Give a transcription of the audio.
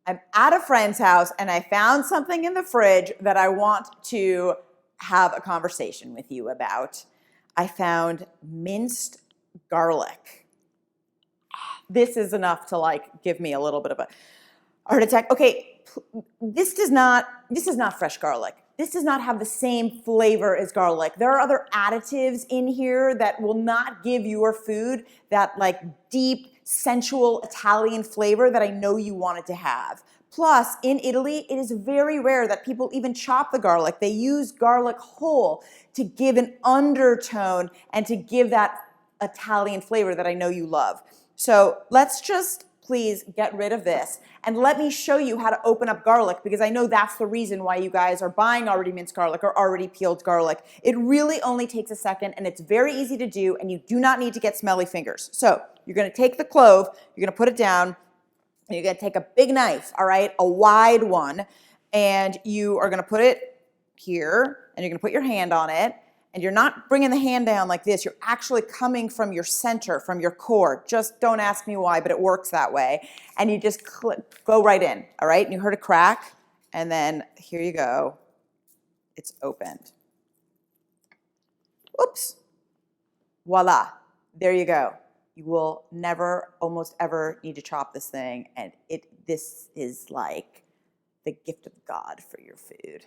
I'm at a friend's house and I found something in the fridge that I want to have a conversation with you about. I found minced garlic. This is enough to like give me a little bit of a heart attack. Okay, this is not fresh garlic. This does not have the same flavor as garlic. There are other additives in here that will not give your food that like deep, sensual Italian flavor that I know you want it to have. Plus, in Italy, it is very rare that people even chop the garlic. They use garlic whole to give an undertone and to give that Italian flavor that I know you love. So let's just please get rid of this and let me show you how to open up garlic, because I know that's the reason why you guys are buying already minced garlic or already peeled garlic. It really only takes a second and it's very easy to do, and you do not need to get smelly fingers. So you're gonna take the clove, you're gonna put it down, and you're gonna take a big knife, all right, a wide one, and you are gonna put it here, and you're gonna put your hand on it, and you're not bringing the hand down like this. You're actually coming from your center, from your core. Just don't ask me why, but it works that way. And you just go right in, all right? And you heard a crack, and then here you go. It's opened. Oops. Voila. There you go. You will never, almost ever need to chop this thing, and this is like the gift of God for your food.